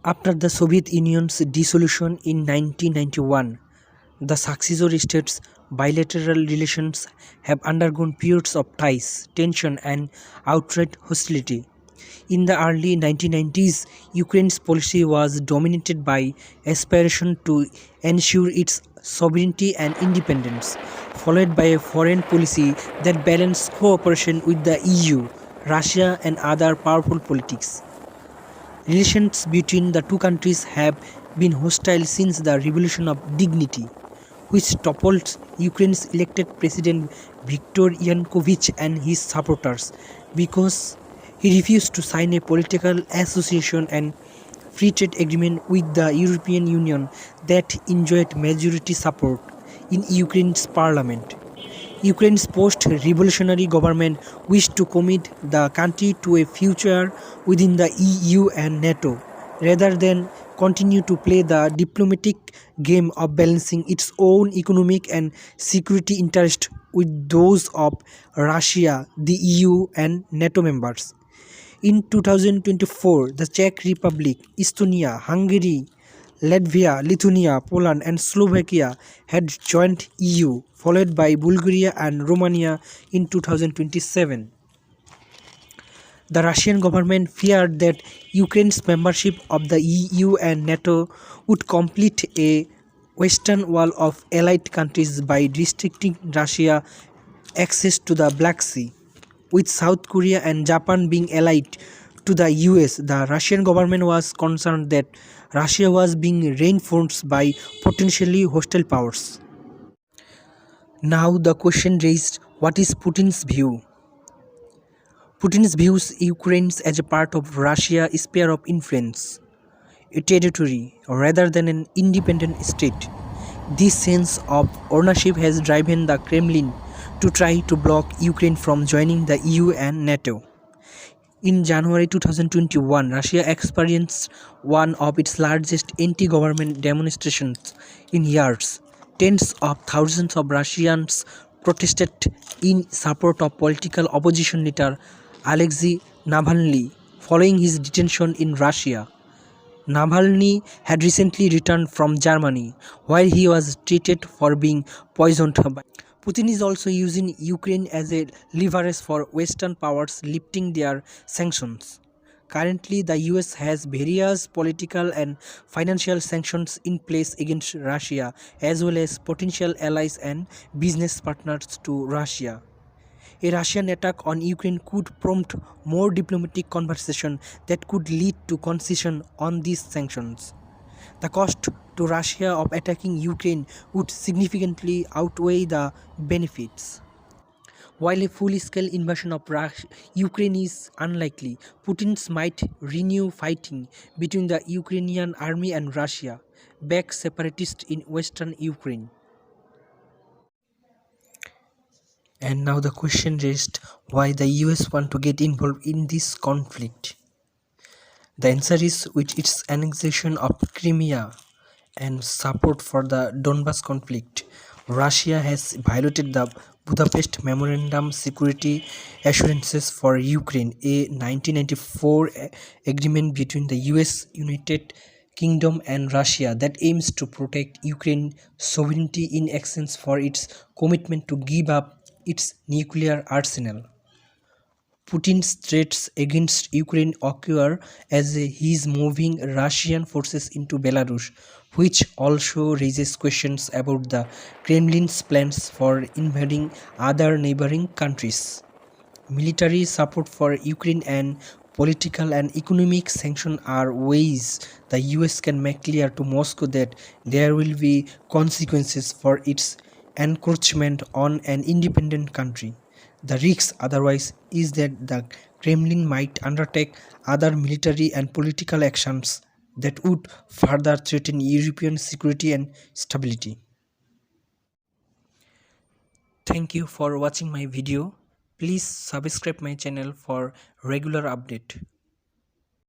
After the Soviet Union's dissolution in 1991, the successor states' bilateral relations have undergone periods of ties, tension, and outright hostility. In the early 1990s, Ukraine's policy was dominated by aspiration to ensure its sovereignty and independence, followed by a foreign policy that balanced cooperation with the EU, Russia, and other powerful politics. Relations between the two countries have been hostile since the Revolution of Dignity, which toppled Ukraine's elected President Viktor Yanukovych and his supporters because he refused to sign a political association and free trade agreement with the European Union that enjoyed majority support in Ukraine's parliament. Ukraine's post-revolutionary government wished to commit the country to a future within the EU and NATO, rather than continue to play the diplomatic game of balancing its own economic and security interests with those of Russia, the EU, and NATO members. In 2024, the Czech Republic, Estonia, Hungary, Latvia, Lithuania, Poland, and Slovakia had joined EU, followed by Bulgaria and Romania in 2027. The Russian government feared that Ukraine's membership of the EU and NATO would complete a western wall of allied countries by restricting Russia's access to the Black Sea. With South Korea and Japan being allied to the US, the Russian government was concerned that Russia was being reinforced by potentially hostile powers. Now the question raised, what is Putin's view? Putin views Ukraine as a part of Russia's sphere of influence, a territory rather than an independent state. This sense of ownership has driven the Kremlin to try to block Ukraine from joining the EU and NATO. In January 2021, Russia experienced one of its largest anti-government demonstrations in years. Tens of thousands of Russians protested in support of political opposition leader Alexei Navalny following his detention in Russia. Navalny had recently returned from Germany, where he was treated for being poisoned by Putin is also using Ukraine as a leverage for Western powers lifting their sanctions. Currently, the US has various political and financial sanctions in place against Russia, as well as potential allies and business partners to Russia. A Russian attack on Ukraine could prompt more diplomatic conversation that could lead to concession on these sanctions. The cost to Russia of attacking Ukraine would significantly outweigh the benefits. While a full-scale invasion of Ukraine is unlikely, Putin might renew fighting between the Ukrainian army and Russia, backed separatists in western Ukraine. And now the question raised, why the US want to get involved in this conflict? The answer is, with its annexation of Crimea and support for the Donbas conflict, Russia has violated the Budapest Memorandum security assurances for Ukraine, a 1994 agreement between the US, United Kingdom and Russia that aims to protect Ukraine's sovereignty in exchange for its commitment to give up its nuclear arsenal. Putin's threats against Ukraine occur as he is moving Russian forces into Belarus, which also raises questions about the Kremlin's plans for invading other neighboring countries. Military support for Ukraine and political and economic sanctions are ways the US can make clear to Moscow that there will be consequences for its encroachment on an independent country. The risk otherwise is that the Kremlin might undertake other military and political actions that would further threaten European security and stability. Thank you for watching my video. Please subscribe my channel for regular update.